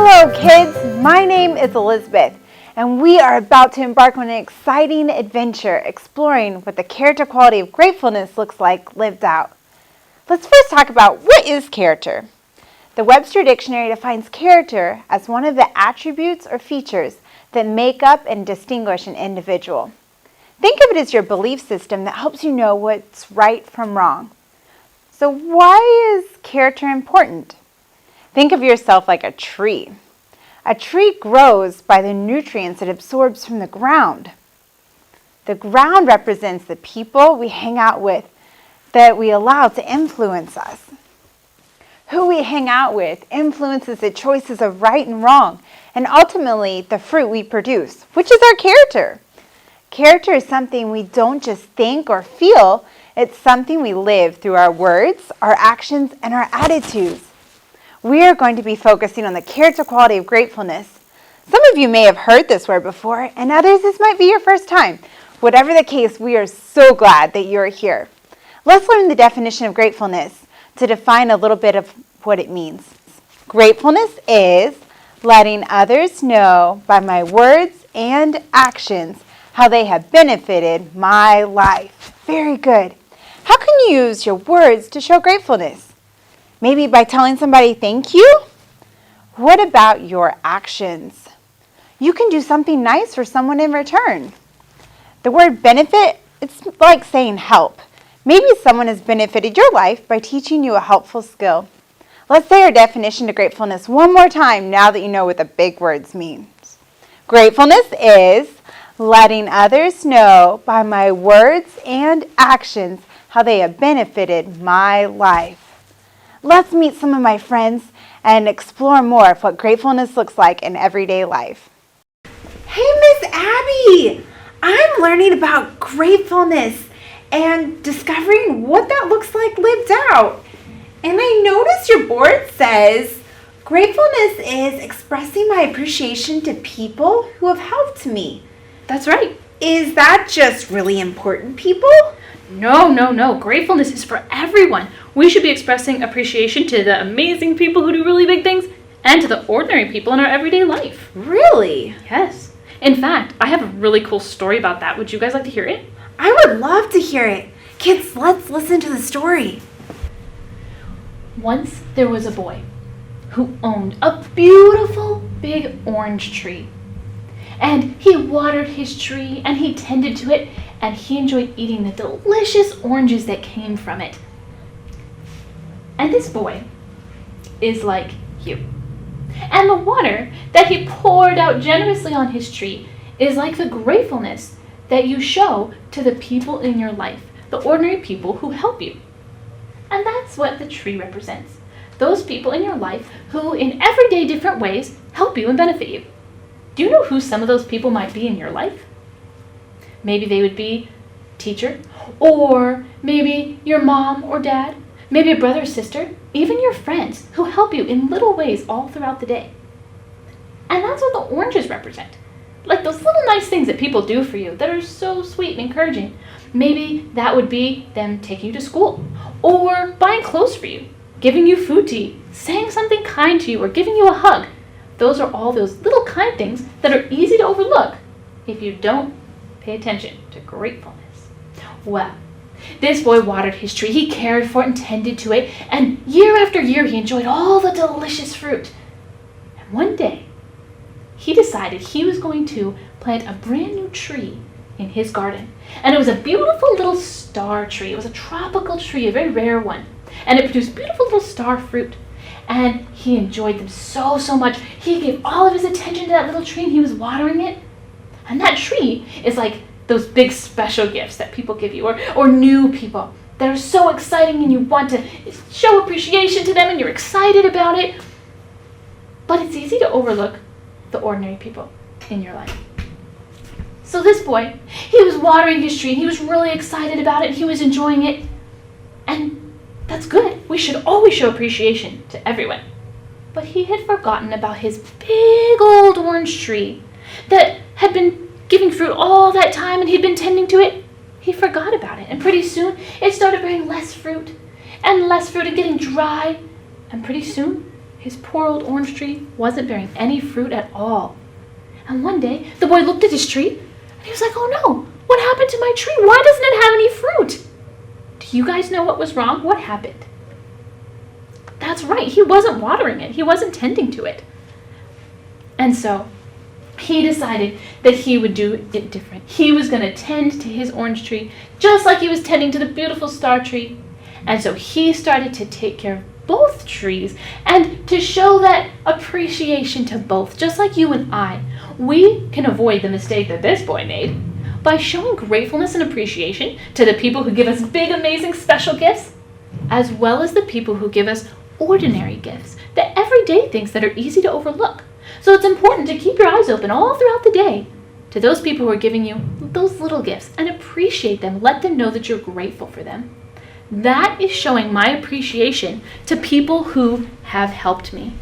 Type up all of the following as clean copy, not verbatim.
Hello kids, my name is Elizabeth and we are about to embark on an exciting adventure exploring what the character quality of gratefulness looks like lived out. Let's first talk about what is character. The Webster Dictionary defines character as one of the attributes or features that make up and distinguish an individual. Think of it as your belief system that helps you know what's right from wrong. So why is character important? Think of yourself like a tree. A tree grows by the nutrients it absorbs from the ground. The ground represents the people we hang out with that we allow to influence us. Who we hang out with influences the choices of right and wrong, and ultimately the fruit we produce, which is our character. Character is something we don't just think or feel, it's something we live through our words, our actions, and our attitudes. We are going to be focusing on the character quality of gratefulness. Some of you may have heard this word before, and others this might be your first time. Whatever the case, we are so glad that you're here. Let's learn the definition of gratefulness to define a little bit of what it means. Gratefulness is letting others know by my words and actions how they have benefited my life. Very good. How can you use your words to show gratefulness? Maybe by telling somebody thank you? What about your actions? You can do something nice for someone in return. The word benefit, it's like saying help. Maybe someone has benefited your life by teaching you a helpful skill. Let's say our definition to gratefulness one more time now that you know what the big words mean. Gratefulness is letting others know by my words and actions how they have benefited my life. Let's meet some of my friends and explore more of what gratefulness looks like in everyday life. Hey, Miss Abby! I'm learning about gratefulness and discovering what that looks like lived out. And I noticed your board says, gratefulness is expressing my appreciation to people who have helped me. That's right. Is that just really important people? No. Gratefulness is for everyone. We should be expressing appreciation to the amazing people who do really big things and to the ordinary people in our everyday life. Really? Yes. In fact, I have a really cool story about that. Would you guys like to hear it? I would love to hear it. Kids, let's listen to the story. Once there was a boy who owned a beautiful big orange tree. And he watered his tree and he tended to it and he enjoyed eating the delicious oranges that came from it. And this boy is like you. And the water that he poured out generously on his tree is like the gratefulness that you show to the people in your life, the ordinary people who help you. And that's what the tree represents. Those people in your life who in everyday different ways help you and benefit you. Do you know who some of those people might be in your life? Maybe they would be teacher, or maybe your mom or dad, maybe a brother or sister, even your friends who help you in little ways all throughout the day. And that's what the oranges represent. Like those little nice things that people do for you that are so sweet and encouraging. Maybe that would be them taking you to school, or buying clothes for you, giving you food to eat, saying something kind to you, or giving you a hug. Those are all those little kind things that are easy to overlook if you don't pay attention to gratefulness. Well, this boy watered his tree, he cared for it and tended to it, and year after year he enjoyed all the delicious fruit. And one day, he decided he was going to plant a brand new tree in his garden. And it was a beautiful little star tree. It was a tropical tree, a very rare one. And it produced beautiful little star fruit. And he enjoyed them so much. He gave all of his attention to that little tree and he was watering it. And that tree is like those big special gifts that people give you, or new people that are so exciting and you want to show appreciation to them and you're excited about it. But it's easy to overlook the ordinary people in your life. So this boy, he was watering his tree and he was really excited about it and he was enjoying it. And that's good. We should always show appreciation to everyone. But he had forgotten about his big old orange tree that had been giving fruit all that time and he'd been tending to it. He forgot about it, and pretty soon it started bearing less fruit and getting dry, and pretty soon his poor old orange tree wasn't bearing any fruit at all. And one day, the boy looked at his tree, and he was like, oh no, what happened to my tree? Why doesn't it have any fruit? Do you guys know what was wrong? What happened? That's right, he wasn't watering it. He wasn't tending to it. And so he decided that he would do it different. He was going to tend to his orange tree just like he was tending to the beautiful star tree. And so he started to take care of both trees and to show that appreciation to both, just like you and I. We can avoid the mistake that this boy made by showing gratefulness and appreciation to the people who give us big, amazing, special gifts, as well as the people who give us ordinary gifts, the everyday things that are easy to overlook. So it's important to keep your eyes open all throughout the day to those people who are giving you those little gifts and appreciate them. Let them know that you're grateful for them. That is showing my appreciation to people who have helped me.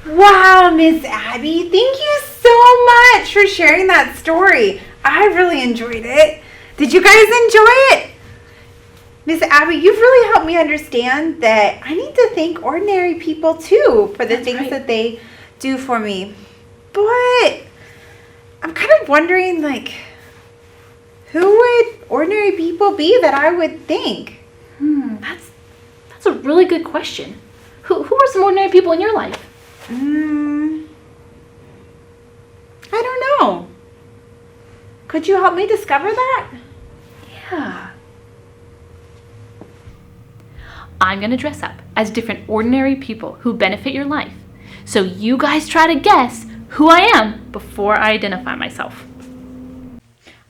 Wow, Miss Abby, thank you so much for sharing that story. I really enjoyed it. Did you guys enjoy it? Miss Abby, you've really helped me understand that I need to thank ordinary people too for the That's things right. that they do for me. But I'm kind of wondering, like, who would ordinary people be that I would think? That's a really good question. Who are some ordinary people in your life? I don't know. Could you help me discover that? Yeah. I'm going to dress up as different ordinary people who benefit your life. So you guys try to guess who I am before I identify myself.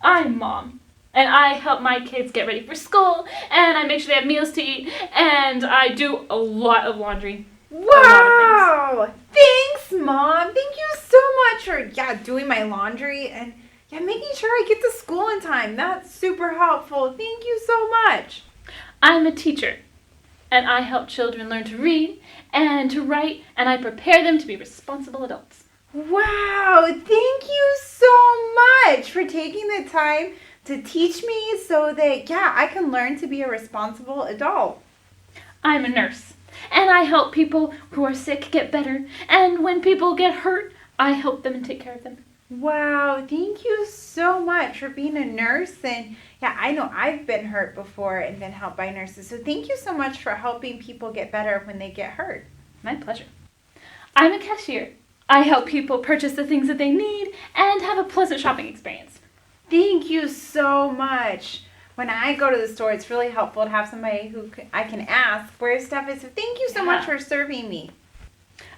I'm Mom, and I help my kids get ready for school, and I make sure they have meals to eat, and I do a lot of laundry. Wow! Thanks, Mom. Thank you so much for doing my laundry and making sure I get to school in time. That's super helpful. Thank you so much. I'm a teacher, and I help children learn to read and to write, and I prepare them to be responsible adults. Wow! Thank you so much for taking the time to teach me so that I can learn to be a responsible adult. I'm a nurse, and I help people who are sick get better, and when people get hurt, I help them and take care of them. Wow, thank you so much for being a nurse. And I know I've been hurt before and been helped by nurses. So thank you so much for helping people get better when they get hurt. My pleasure. I'm a cashier. I help people purchase the things that they need and have a pleasant shopping experience. Thank you so much. When I go to the store, it's really helpful to have somebody who I can ask where stuff is. So thank you so much for serving me.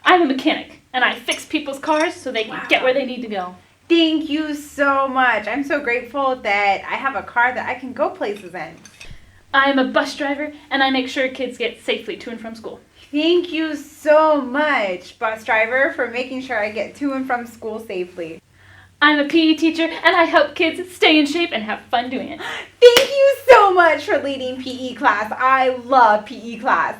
I'm a mechanic, and I fix people's cars so they can get where they need to go. Thank you so much. I'm so grateful that I have a car that I can go places in. I'm a bus driver, and I make sure kids get safely to and from school. Thank you so much, bus driver, for making sure I get to and from school safely. I'm a PE teacher, and I help kids stay in shape and have fun doing it. Thank you so much for leading PE class. I love PE class.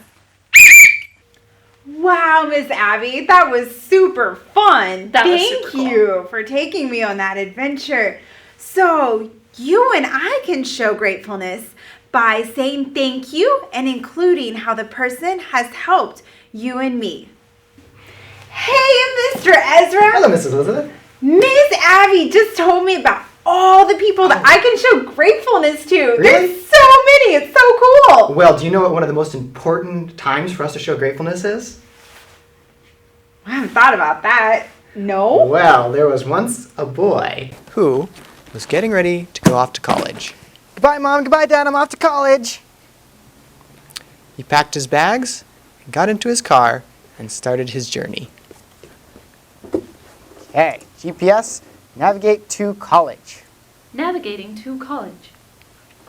Wow, Miss Abby, that was super fun. Thank you for taking me on that adventure. So you and I can show gratefulness by saying thank you and including how the person has helped you and me. Hey, Mr. Ezra. Hello, Mrs. Elizabeth. Miss Abby just told me about all the people that I can show gratefulness to. Really? There's so many. It's so cool. Well, do you know what one of the most important times for us to show gratefulness is? I haven't thought about that. No? Well, there was once a boy who was getting ready to go off to college. Goodbye, Mom. Goodbye, Dad. I'm off to college. He packed his bags, got into his car, and started his journey. Okay, GPS, navigate to college. Navigating to college.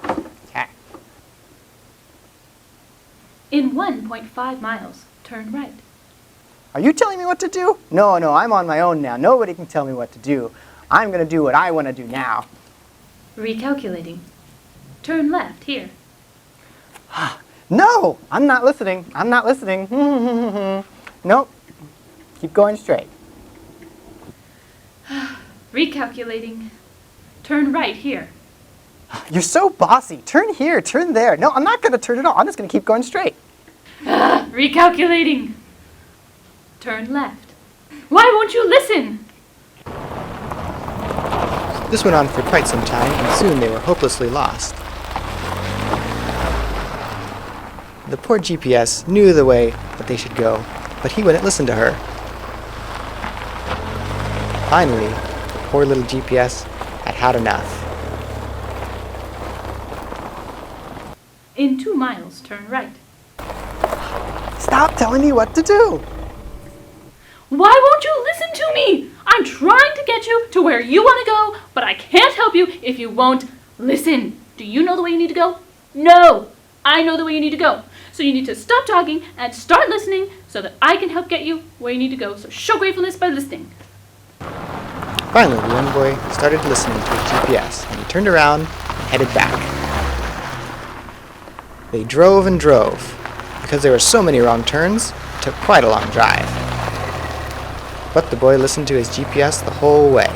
Okay. In 1.5 miles, turn right. Are you telling me what to do? No, I'm on my own now. Nobody can tell me what to do. I'm going to do what I want to do now. Recalculating. Turn left here. No, I'm not listening. I'm not listening. Nope. Keep going straight. Recalculating. Turn right here. You're so bossy. Turn here, turn there. No, I'm not going to turn at all. I'm just going to keep going straight. Recalculating. Turn left. Why won't you listen? This went on for quite some time, and soon they were hopelessly lost. The poor GPS knew the way that they should go, but he wouldn't listen to her. Finally, the poor little GPS had had enough. In 2 miles, turn right. Stop telling me what to do. Why won't you listen to me? I'm trying to get you to where you want to go, but I can't help you if you won't listen. Do you know the way you need to go? No, I know the way you need to go. So you need to stop talking and start listening so that I can help get you where you need to go. So show gratefulness by listening. Finally, the young boy started listening to his GPS, and he turned around and headed back. They drove and drove. Because there were so many wrong turns, it took quite a long drive. But the boy listened to his GPS the whole way.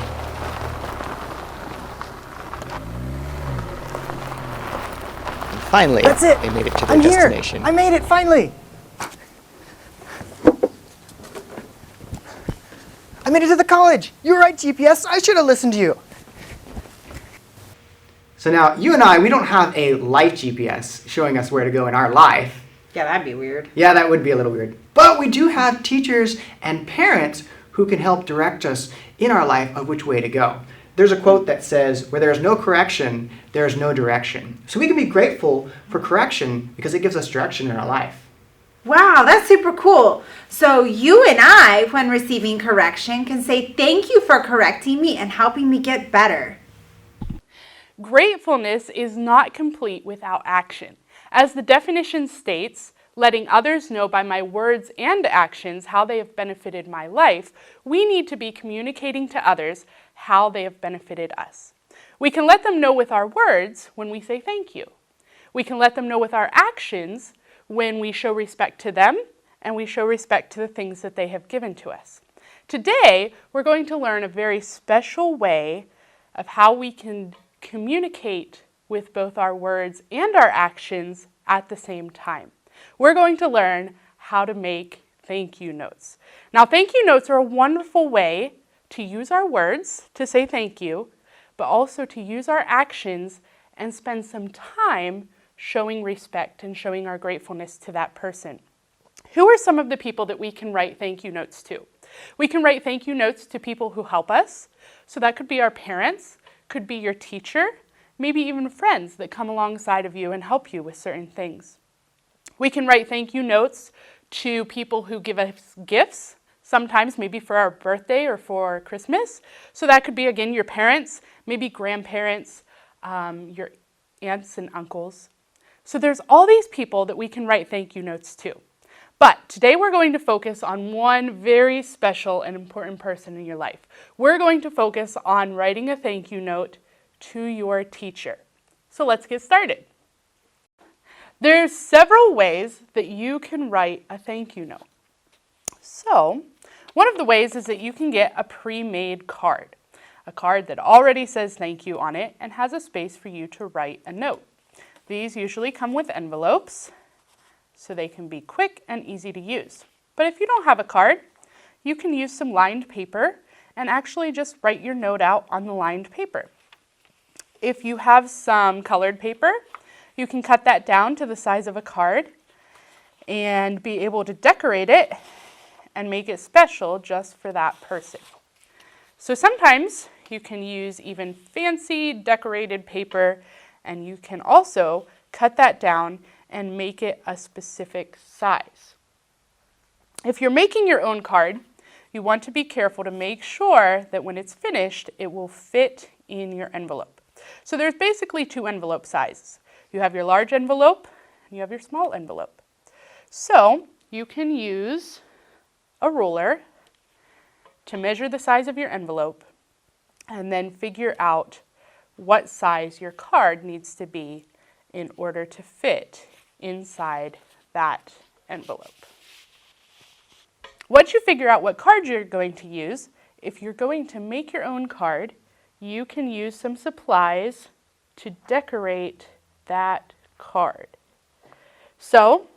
And finally, That's it. they made it to their I'm destination. here. I made it finally. I made it to the college. You were right, GPS. I should have listened to you. So now, you and I, we don't have a life GPS showing us where to go in our life. Yeah, that'd be weird. Yeah, that would be a little weird. But we do have teachers and parents who can help direct us in our life of which way to go. There's a quote that says, where there is no correction, there is no direction. So we can be grateful for correction because it gives us direction in our life. Wow, that's super cool. So you and I, when receiving correction, can say thank you for correcting me and helping me get better. Gratefulness is not complete without action. As the definition states, letting others know by my words and actions how they have benefited my life, we need to be communicating to others how they have benefited us. We can let them know with our words when we say thank you. We can let them know with our actions when we show respect to them and we show respect to the things that they have given to us. Today, we're going to learn a very special way of how we can communicate with both our words and our actions at the same time. We're going to learn how to make thank you notes. Now, thank you notes are a wonderful way to use our words to say thank you, but also to use our actions and spend some time showing respect and showing our gratefulness to that person. Who are some of the people that we can write thank you notes to? We can write thank you notes to people who help us. So that could be our parents, could be your teacher, maybe even friends that come alongside of you and help you with certain things. We can write thank you notes to people who give us gifts, sometimes maybe for our birthday or for Christmas. So that could be, again, your parents, maybe grandparents, your aunts and uncles. So there's all these people that we can write thank you notes to. But today we're going to focus on one very special and important person in your life. We're going to focus on writing a thank you note to your teacher. So let's get started. There's several ways that you can write a thank you note. So one of the ways is that you can get a pre-made card, a card that already says thank you on it and has a space for you to write a note. These usually come with envelopes, so they can be quick and easy to use. But if you don't have a card, you can use some lined paper and actually just write your note out on the lined paper. If you have some colored paper, you can cut that down to the size of a card and be able to decorate it and make it special just for that person. So sometimes you can use even fancy decorated paper, and you can also cut that down and make it a specific size. If you're making your own card, you want to be careful to make sure that when it's finished, it will fit in your envelope. So there's basically two envelope sizes. You have your large envelope and you have your small envelope. So you can use a ruler to measure the size of your envelope and then figure out what size your card needs to be in order to fit inside that envelope. Once you figure out what card you're going to use, if you're going to make your own card, you can use some supplies to decorate that card. So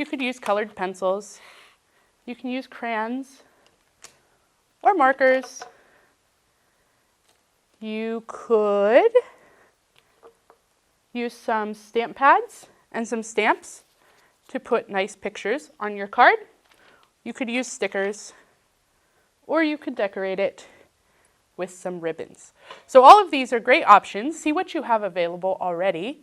you could use colored pencils. You can use crayons or markers. You could use some stamp pads and some stamps to put nice pictures on your card. You could use stickers, or you could decorate it with some ribbons. So all of these are great options. See what you have available already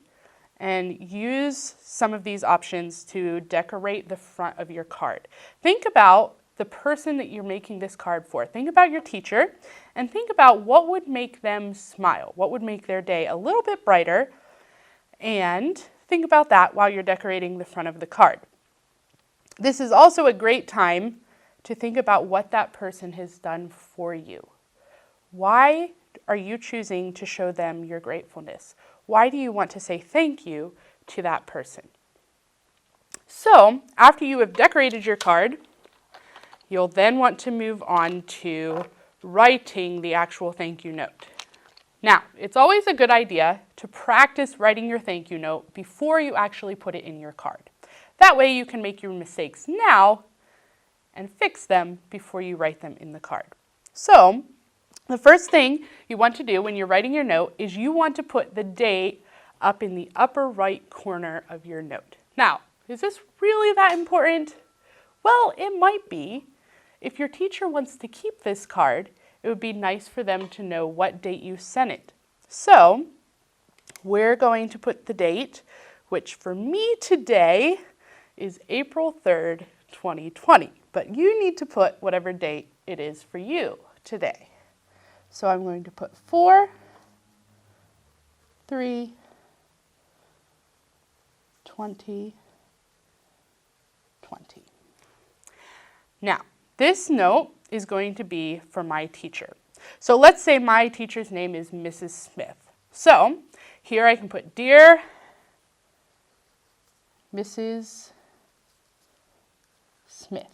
and use some of these options to decorate the front of your card. Think about the person that you're making this card for. Think about your teacher and think about what would make them smile, what would make their day a little bit brighter, and think about that while you're decorating the front of the card. This is also a great time to think about what that person has done for you. Why are you choosing to show them your gratefulness? Why do you want to say thank you to that person? So, after you have decorated your card, you'll then want to move on to writing the actual thank you note. Now, it's always a good idea to practice writing your thank you note before you actually put it in your card. That way you can make your mistakes now and fix them before you write them in the card. So, the first thing you want to do when you're writing your note is you want to put the date up in the upper right corner of your note. Now, is this really that important? Well, it might be. If your teacher wants to keep this card, it would be nice for them to know what date you sent it. So, we're going to put the date, which for me today is April 3rd, 2020. But you need to put whatever date it is for you today. So I'm going to put 4/3/2020. Now, this note is going to be for my teacher. So let's say my teacher's name is Mrs. Smith. So here I can put, Dear Mrs. Smith.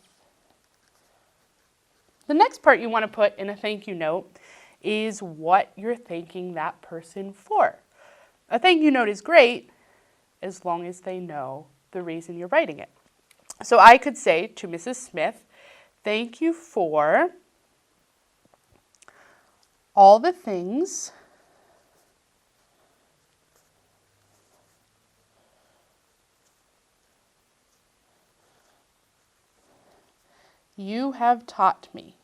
The next part you want to put in a thank you note is what you're thanking that person for. A thank you note is great as long as they know the reason you're writing it. So I could say to Mrs. Smith, thank you for all the things you have taught me.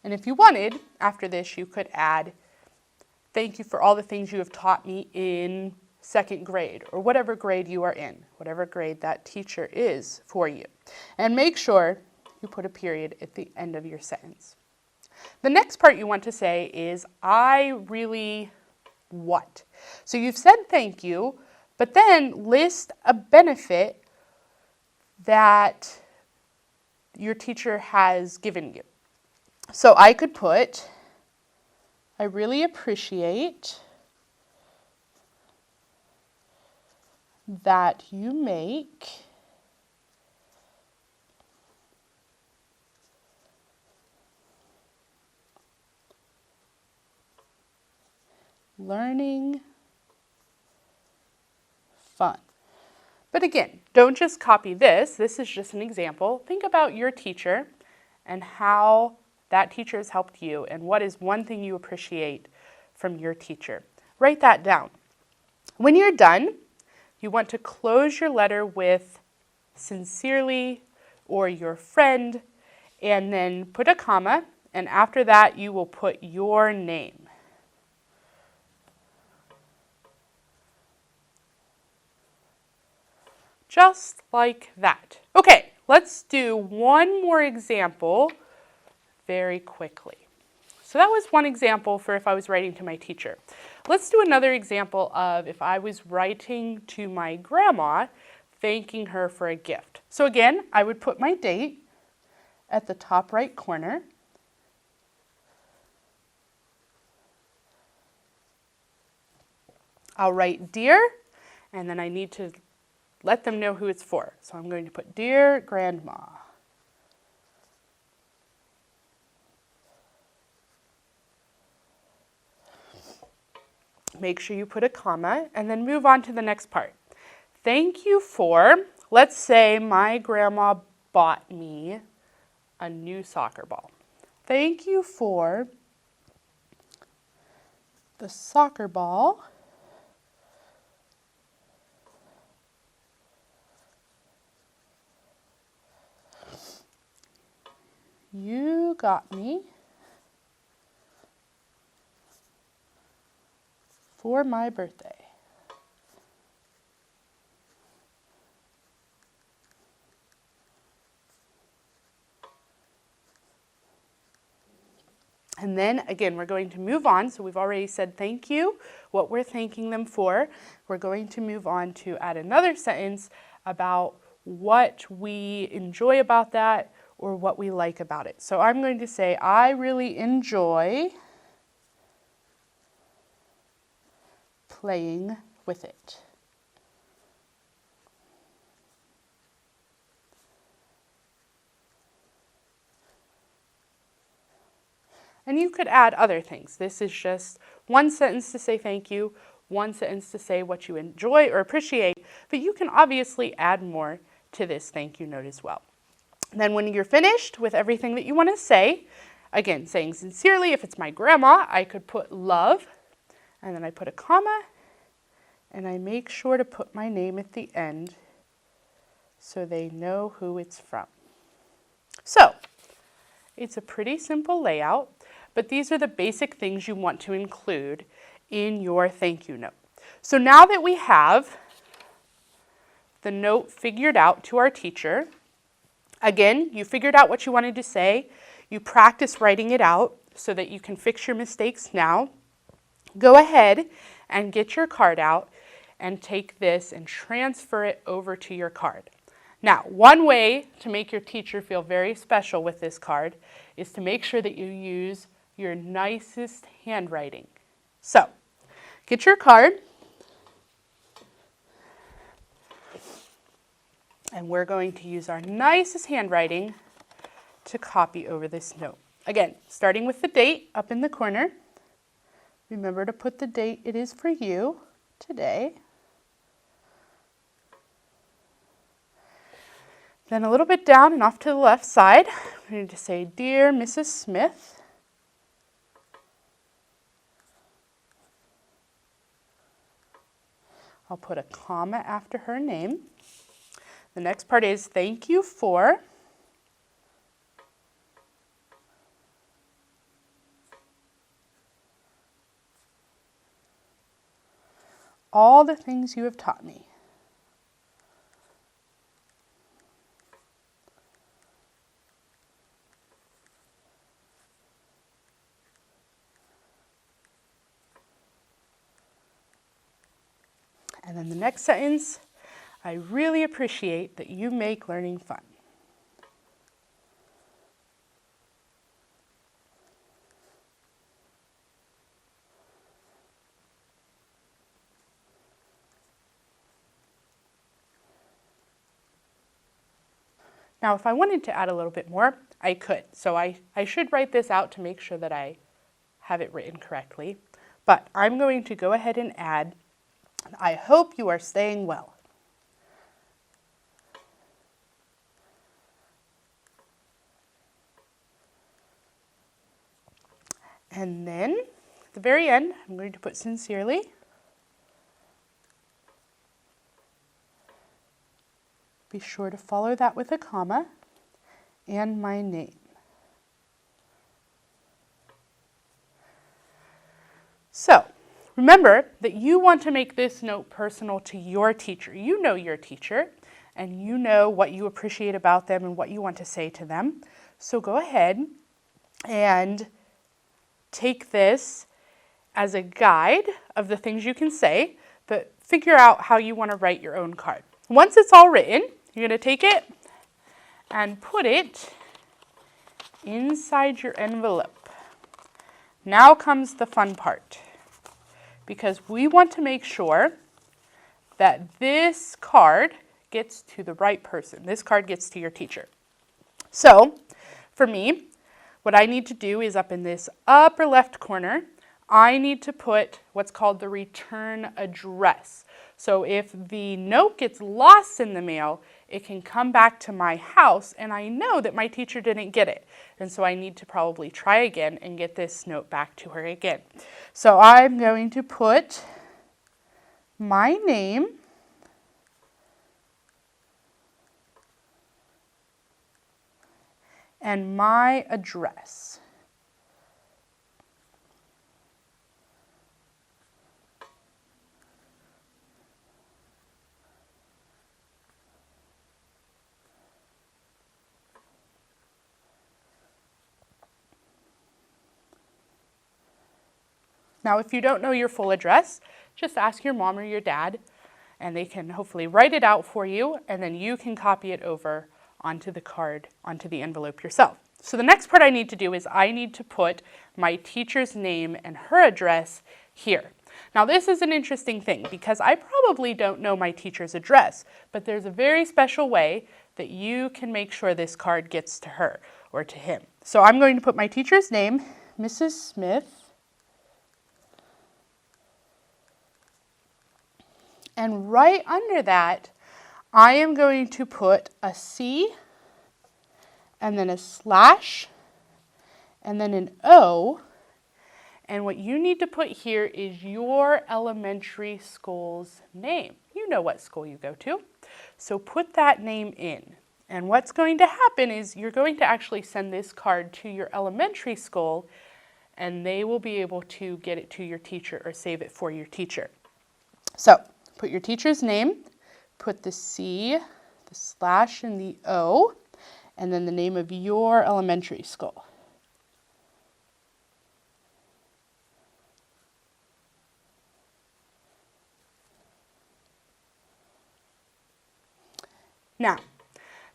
And if you wanted, after this, you could add, thank you for all the things you have taught me in second grade, or whatever grade you are in, whatever grade that teacher is for you. And make sure you put a period at the end of your sentence. The next part you want to say is, I really what? So you've said thank you, but then list a benefit that your teacher has given you. So I could put, I really appreciate that you make learning fun. But again, don't just copy this. This is just an example. Think about your teacher and how that teacher has helped you and what is one thing you appreciate from your teacher. Write that down. When you're done, you want to close your letter with sincerely or your friend, and then put a comma, and after that you will put your name. Just like that. Okay, let's do one more example very quickly. So that was one example for if I was writing to my teacher. Let's do another example of if I was writing to my grandma, thanking her for a gift. So again, I would put my date at the top right corner. I'll write dear, and then I need to let them know who it's for. So I'm going to put Dear Grandma. make sure you put a comma, and then move on to the next part. Thank you for, let's say my grandma bought me a new soccer ball. Thank you for the soccer ball you got me for my birthday. And then again, we're going to move on. So we've already said thank you, what we're thanking them for. We're going to move on to add another sentence about what we enjoy about that or what we like about it. So I'm going to say, I really enjoy playing with it. And you could add other things. This is just one sentence to say thank you, one sentence to say what you enjoy or appreciate, but you can obviously add more to this thank you note as well. And then when you're finished with everything that you want to say, again, saying sincerely, if it's my grandma, I could put love, and then I put a comma, and I make sure to put my name at the end so they know who it's from. So, it's a pretty simple layout, but these are the basic things you want to include in your thank you note. So now that we have the note figured out to our teacher, again, you figured out what you wanted to say, you practice writing it out so that you can fix your mistakes now. Go ahead and get your card out and take this and transfer it over to your card. Now, one way to make your teacher feel very special with this card is to make sure that you use your nicest handwriting. So, get your card, and we're going to use our nicest handwriting to copy over this note. Again, starting with the date up in the corner. Remember to put the date it is for you today. Then a little bit down and off to the left side, we need to say, Dear Mrs. Smith, I'll put a comma after her name. The next part is, thank you for all the things you have taught me. And then the next sentence, I really appreciate that you make learning fun. Now, if I wanted to add a little bit more, I could. So I should write this out to make sure that I have it written correctly. But I'm going to go ahead and add, I hope you are staying well. And then, at the very end, I'm going to put sincerely. Be sure to follow that with a comma and my name. So, remember that you want to make this note personal to your teacher. You know your teacher, and you know what you appreciate about them and what you want to say to them. So go ahead and take this as a guide of the things you can say, but figure out how you want to write your own card. Once it's all written, you're going to take it and put it inside your envelope. Now comes the fun part, because we want to make sure that this card gets to the right person. This card gets to your teacher. So, for me, what I need to do is up in this upper left corner, I need to put what's called the return address. So if the note gets lost in the mail, it can come back to my house and I know that my teacher didn't get it. And so I need to probably try again and get this note back to her again. So I'm going to put my name and my address. Now, if you don't know your full address, just ask your mom or your dad, and they can hopefully write it out for you, and then you can copy it over onto the card, onto the envelope yourself. So the next part I need to do is I need to put my teacher's name and her address here. Now, this is an interesting thing because I probably don't know my teacher's address, but there's a very special way that you can make sure this card gets to her or to him. So I'm going to put my teacher's name, Mrs. Smith, and right under that, I am going to put a C, and then a slash, and then an O. And what you need to put here is your elementary school's name. You know what school you go to. So put that name in. And what's going to happen is you're going to actually send this card to your elementary school, and they will be able to get it to your teacher or save it for your teacher. So put your teacher's name, put the C, the slash, and the O, and then the name of your elementary school. Now,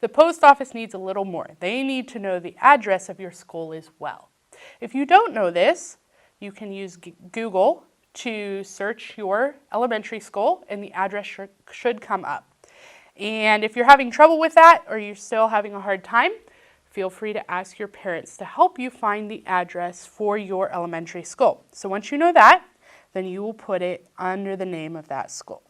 the post office needs a little more. They need to know the address of your school as well. If you don't know this, you can use Google to search your elementary school, and the address should come up. And if you're having trouble with that, or you're still having a hard time, feel free to ask your parents to help you find the address for your elementary school. So once you know that, then you will put it under the name of that school.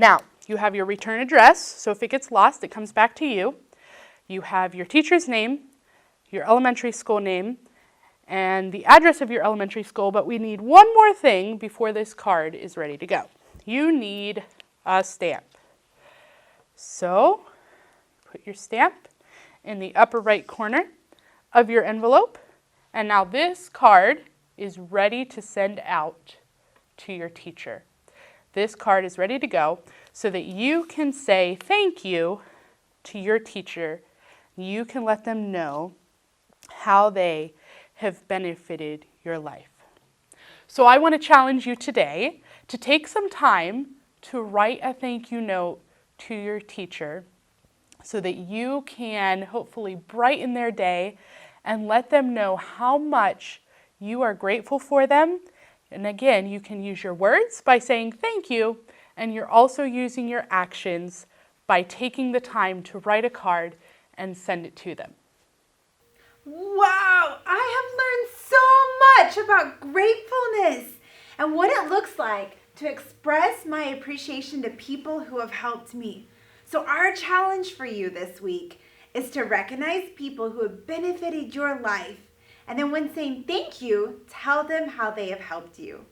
Now, you have your return address, so if it gets lost, it comes back to you. You have your teacher's name, your elementary school name, and the address of your elementary school, but we need one more thing before this card is ready to go. You need a stamp. So, put your stamp in the upper right corner of your envelope, and now this card is ready to send out to your teacher. This card is ready to go so that you can say thank you to your teacher. You can let them know how they have benefited your life. So I want to challenge you today to take some time to write a thank you note to your teacher so that you can hopefully brighten their day and let them know how much you are grateful for them. And again, you can use your words by saying thank you, and you're also using your actions by taking the time to write a card and send it to them. Wow, I have learned so much about gratefulness and what it looks like to express my appreciation to people who have helped me. So our challenge for you this week is to recognize people who have benefited your life, and then when saying thank you, tell them how they have helped you.